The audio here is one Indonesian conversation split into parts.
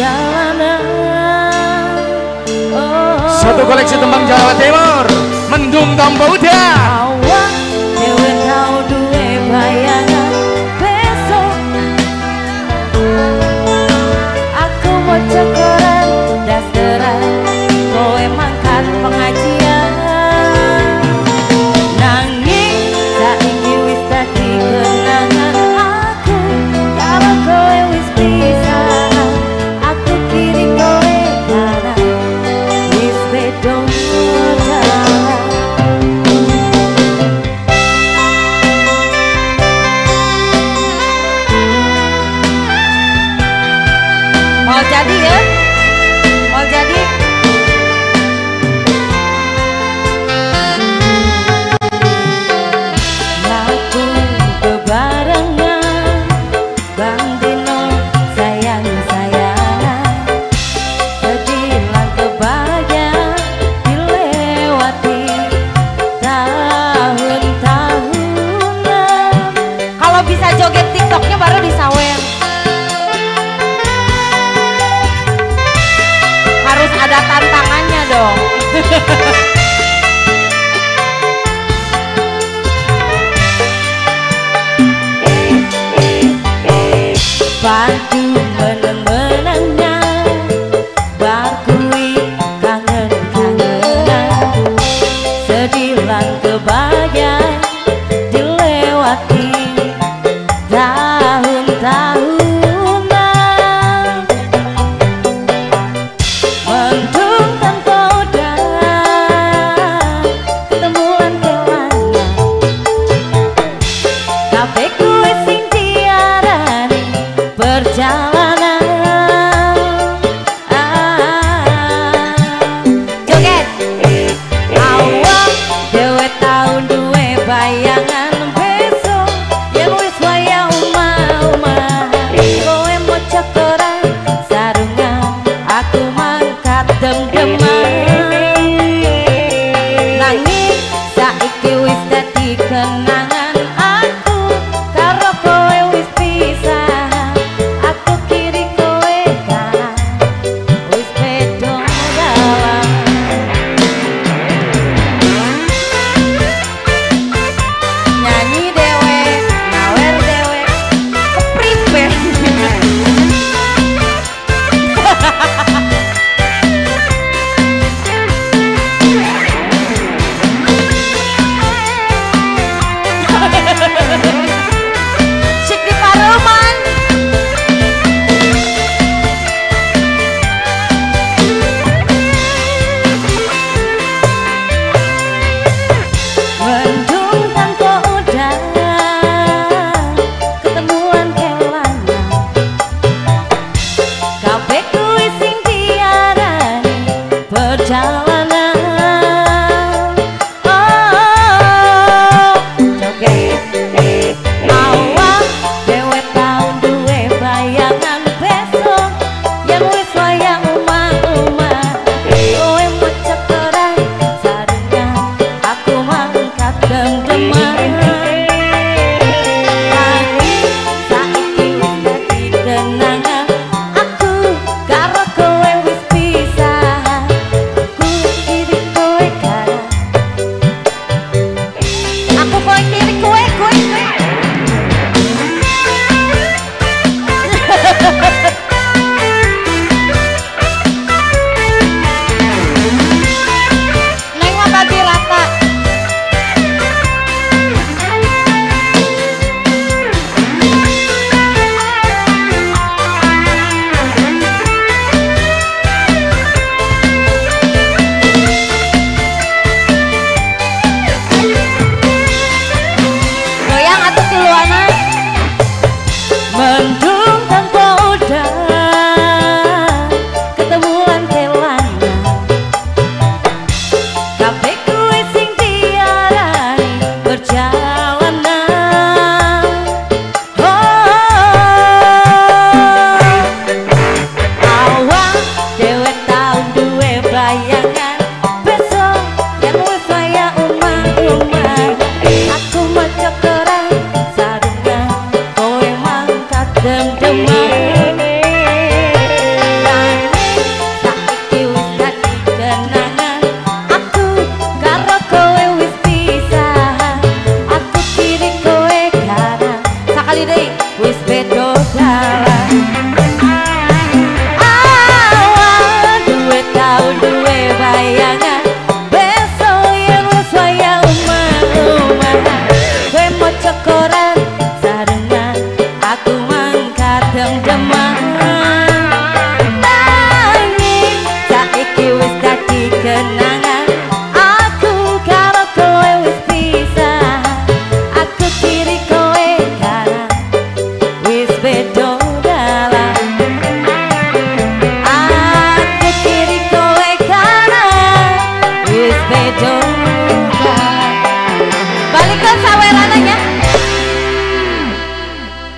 perjalanan. Satu koleksi tembang Jawa Timur, mendung tanpa udah. Awak dewe tau duwe bayangan besok aku mau cokoran dasteran kowe mangkat pengajian nanging saiki wis dadi kenangan aku kalau kowe wis pisah aku kiri kowe kanan wis beda jalan. Mau jadi ya? Mau jadi? Laku bebarengan Bang Dino sayang-sayangan sedilan kebahagiaan dilewati tahun-tahunan. Kalau bisa joget TikToknya baru disawer. Harus ada tantangannya dong. Baju meneng-menengnya barkui kangen-kangenan sedilan kebahagiaan dilewati tahun-tahunan. Mendung tanpa udah ketemuan kelana kabeh kuwi sing diarani perjalanan. Joget awak dewe tau duwe bayangan besok yang wis waya umah-umah kowe moco koran sarungan aku mangkat dem-deman nanging saiki wis dadi kenangan aku karo kowe wis pisah aku kiri kowe kanan wis beda dalan. Nyanyi dewe ngawer dewe kepriben. Sik di Pareman. Mendung tanpa udah ketemuan kelana kabeh kuwi sing diarani perjalanan. Joget awak dewe tau duwe bayangan besok yang wis waya umah-umah kowe moco koran sarungan aku mangkat dem-deman nanging saiki wis dadi kenangan aku karo kowe wis pisah aku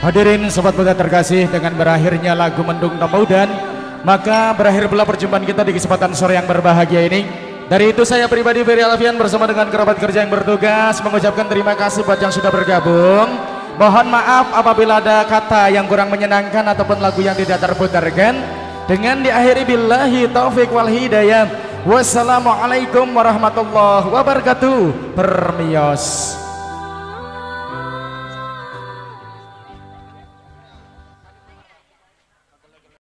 Hadirin sobat muda terkasih, dengan berakhirnya lagu Mendung Temaudan, maka berakhir pula perjumpaan kita di kesempatan sore yang berbahagia ini. Dari itu saya pribadi Ferry Alfian bersama dengan kerabat kerja yang bertugas mengucapkan terima kasih buat yang sudah bergabung. Mohon maaf apabila ada kata yang kurang menyenangkan ataupun lagu yang tidak terputarkan. Dengan diakhiri billahi taufik wal hidayah. Wassalamualaikum warahmatullahi wabarakatuh. Permios.